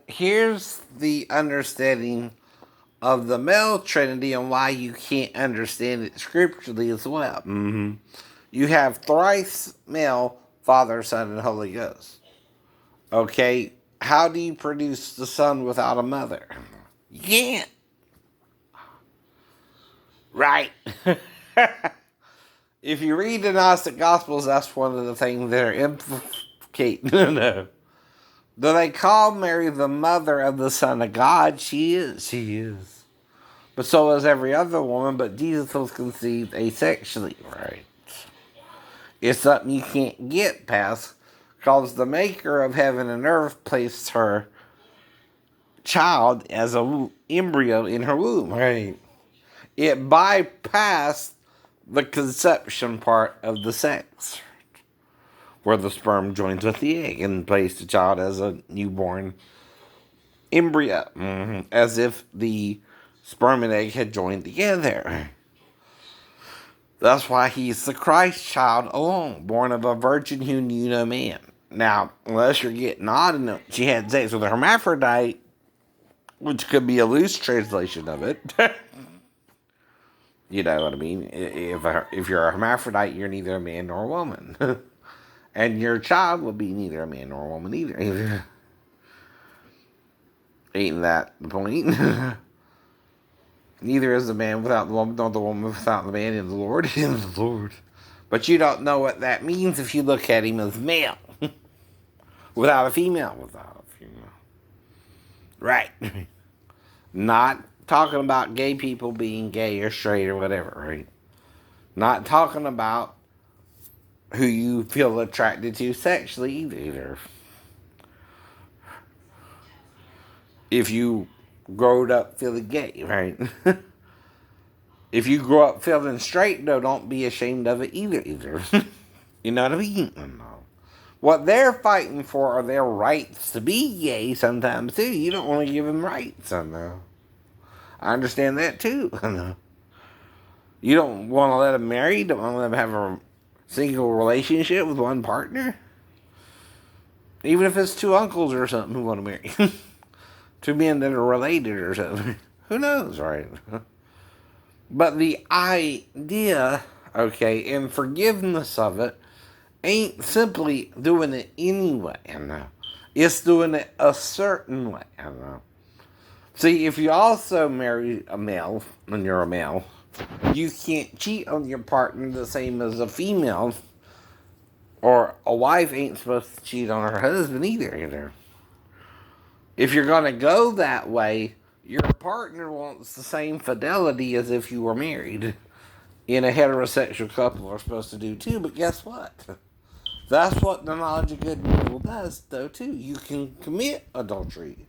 here's the understanding of the male Trinity and why you can't understand it scripturally as well. You have thrice male, Father, Son, and Holy Ghost. Okay, how do you produce the Son without a mother? You can't. Right. If you read the Gnostic Gospels, that's one of the things they're implicating. No. Do they call Mary the mother of the Son of God? She is. She is. But so is every other woman, but Jesus was conceived asexually. Right. It's something you can't get past because the maker of heaven and earth placed her child as a embryo in her womb. Right. It bypassed the conception part of the sex, where the sperm joins with the egg and placed the child as a newborn embryo, as if the sperm and egg had joined together. That's why he's the Christ child alone, born of a virgin who knew no man. Now, unless you're getting odd enough, she had sex with a hermaphrodite, which could be a loose translation of it. You know what I mean? If you're a hermaphrodite, you're neither a man nor a woman. And your child would be neither a man nor a woman either. Ain't that the point? Neither is the man without the woman, nor the woman without the man in the Lord. In the Lord. But you don't know what that means if you look at him as male. Without a female. Without a female. Right. Not talking about gay people being gay or straight or whatever, right? Not talking about who you feel attracted to sexually either. If you growed up feeling gay, right? If you grow up feeling straight, though, don't be ashamed of it either. You know what I mean? No. What they're fighting for are their rights to be gay sometimes, too. You don't want to give them rights, I know. I understand that, too. I know. You don't want to let them marry? You don't want to let them have a single relationship with one partner? Even if it's two uncles or something who want to marry. Two men that are related or something. Who knows, right? But the idea, okay, and forgiveness of it ain't simply doing it anyway, no. It's doing it a certain way, no. See, if you also marry a male, when you're a male, you can't cheat on your partner the same as a female, or a wife ain't supposed to cheat on her husband either. If you're going to go that way, your partner wants the same fidelity as if you were married. And a heterosexual couple are supposed to do too, but guess what? That's what the knowledge of good and evil does, though, too. You can commit adultery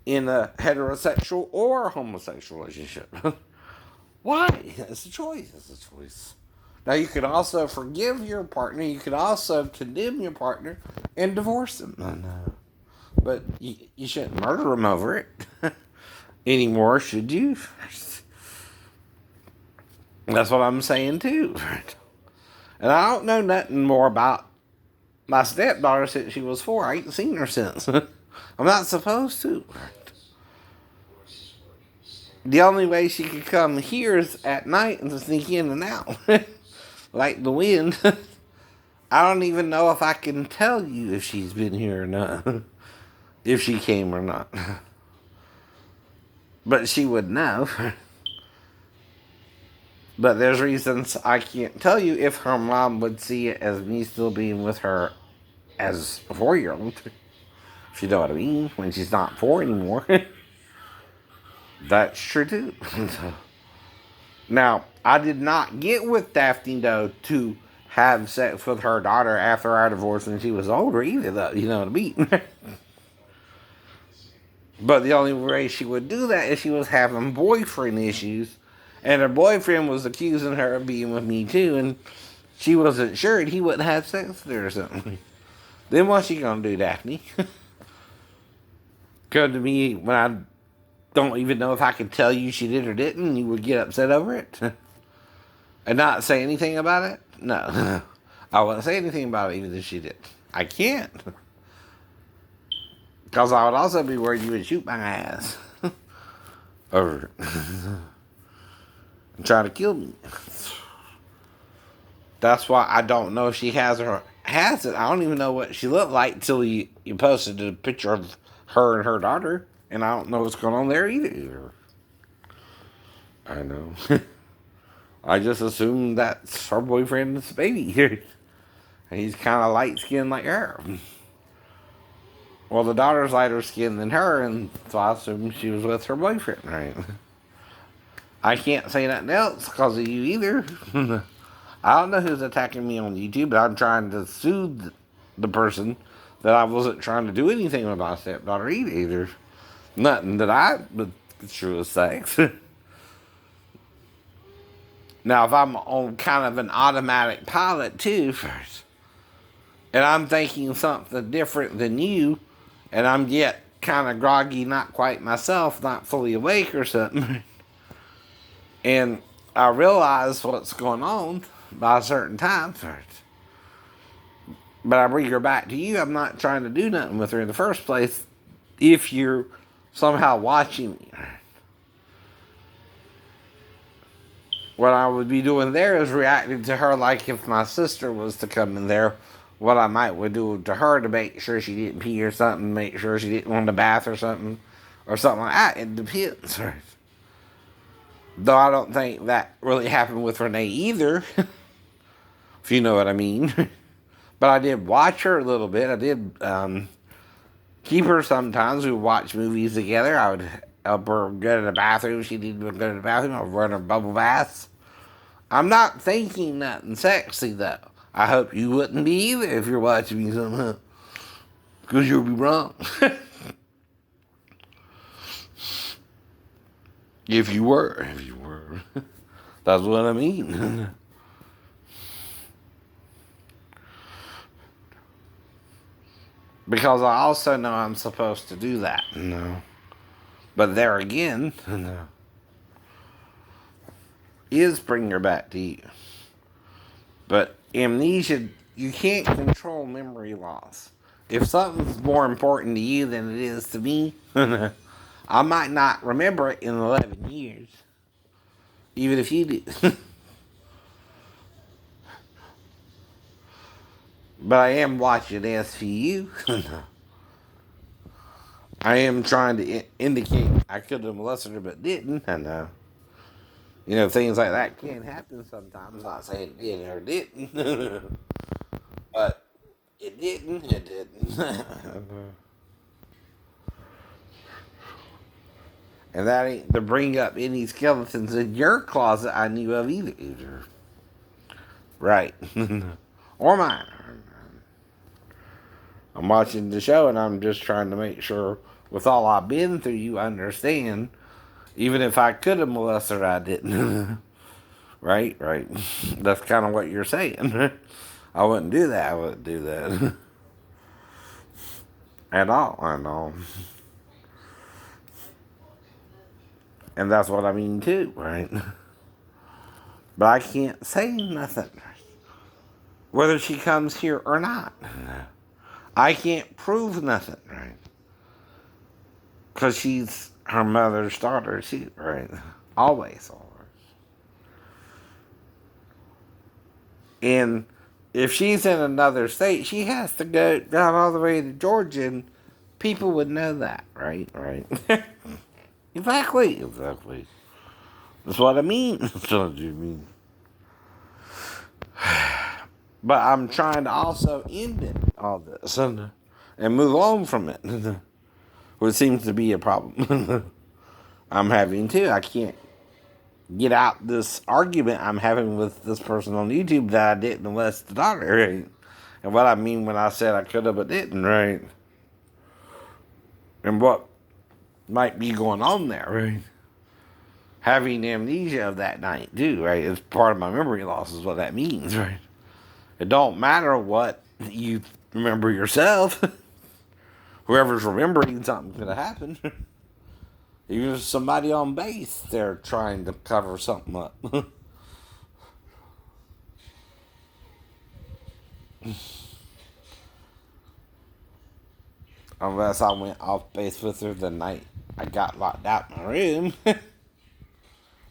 in a heterosexual or homosexual relationship. Why? It's a choice. It's a choice. Now, you can also forgive your partner. You can also condemn your partner and divorce them. No. But you shouldn't murder them over it anymore, should you? That's what I'm saying, too. And I don't know nothing more about my stepdaughter since she was 4. I ain't seen her since. I'm not supposed to. The only way she could come here is at night and sneak in and out. Like the wind. I don't even know if I can tell you if she's been here or not. If she came or not. But she would know. But there's reasons I can't tell you if her mom would see it as me still being with her as a 4-year-old. If you know what I mean. When she's not 4 anymore. That's true too. Now, I did not get with Daphne, though, to have sex with her daughter after our divorce when she was older either, though. You know what I mean? But the only way she would do that is she was having boyfriend issues. And her boyfriend was accusing her of being with me, too. And she wasn't sure and he wouldn't have sex with her or something. Then what's she going to do, Daphne? Come to me when I don't even know if I could tell you she did or didn't, and you would get upset over it? And not say anything about it? No. I wouldn't say anything about it even if she did. I can't. Because I would also be worried you would shoot my ass over and try to kill me. That's why I don't know if she has it. I don't even know what she looked like until you posted a picture of her and her daughter, and I don't know what's going on there either. I know. I just assumed that's her boyfriend's baby. He's kind of light skinned like her. Well, the daughter's lighter skinned than her, and so I assumed she was with her boyfriend, right? I can't say nothing else because of you either. I don't know who's attacking me on YouTube, but I'm trying to soothe the person that I wasn't trying to do anything with my stepdaughter either. Nothing that I would construe as sex. Now, if I'm on kind of an automatic pilot too first, and I'm thinking something different than you, and I'm yet kind of groggy, not quite myself, not fully awake or something, and I realize what's going on by a certain time first, but I bring her back to you, I'm not trying to do nothing with her in the first place if you're somehow watching me. What I would be doing there is reacting to her like if my sister was to come in there, what I might would do to her to make sure she didn't pee or something, make sure she didn't want to bath or something like that. It depends. Though I don't think that really happened with Renee either, if you know what I mean. But I did watch her a little bit. I did keep her sometimes. We would watch movies together. I would help her go to the bathroom. She needed to go to the bathroom. I would run her bubble baths. I'm not thinking nothing sexy, though. I hope you wouldn't be either if you're watching me somehow. Because you'll be wrong. If you were. That's what I mean. Because I also know I'm supposed to do that. No. But there again, no, is bring her back to you. But amnesia, you can't control memory loss. If something's more important to you than it is to me, I might not remember it in 11 years. Even if you do. But I am watching SVU. I am trying to indicate I could have molested her but didn't. I know. You know, things like that can happen sometimes. I'm not saying it did or didn't. But it didn't. And that ain't to bring up any skeletons in your closet I knew of either. Right. Or mine. I'm watching the show and I'm just trying to make sure with all I've been through you understand. Even if I could have molested her, I didn't. Right? That's kind of what you're saying. I wouldn't do that. I wouldn't do that. At all. I know. And that's what I mean too, right? But I can't say nothing. Whether she comes here or not. I can't prove nothing, right? Because she's her mother's daughter, too, right? Always. And if she's in another state, she has to go down all the way to Georgia, and people would know that, right? Exactly. That's what I mean. That's what you mean. But I'm trying to also end it, all this, and move on from it, which seems to be a problem. I'm having too. I can't get out this argument I'm having with this person on YouTube that I didn't molest the daughter, right? And what I mean when I said I could have but didn't, right? And what might be going on there, right? Having amnesia of that night, too, right? It's part of my memory loss is what that means, right? It don't matter what you remember yourself. Whoever's remembering something could have happened. Even if somebody on base, they're trying to cover something up. Unless I went off base with her the night I got locked out in my room.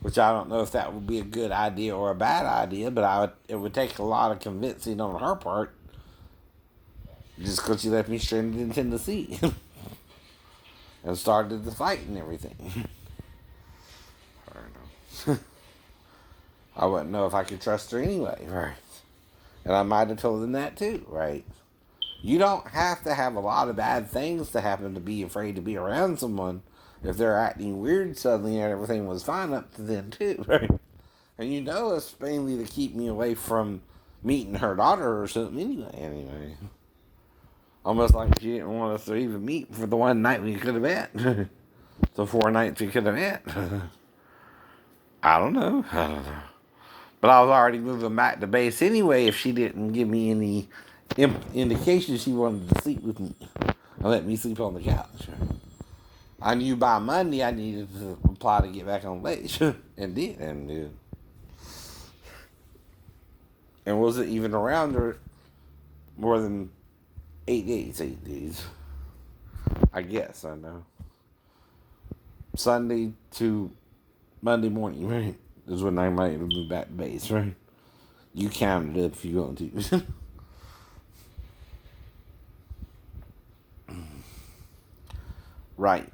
Which I don't know if that would be a good idea or a bad idea, but it would take a lot of convincing on her part. Just because she left me stranded in Tennessee. And started the fight and everything. I don't know. I wouldn't know if I could trust her anyway, right? And I might have told them that too, right? You don't have to have a lot of bad things to happen to be afraid to be around someone if they're acting weird suddenly and everything was fine up to then too, right? And you know it's mainly to keep me away from meeting her daughter or something anyway. Almost like she didn't want us to even meet for the one night we could have met. The 4 nights we could have met. I don't know. But I was already moving back to base anyway if she didn't give me any indication she wanted to sleep with me. And let me sleep on the couch. I knew by Monday I needed to apply to get back on base. And did. And wasn't even around her more than 8 days. 8 days. I guess, I know. Sunday to Monday morning, right? Is when I might move back to base, right? You count it up if you want to. Right.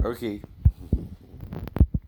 Okay.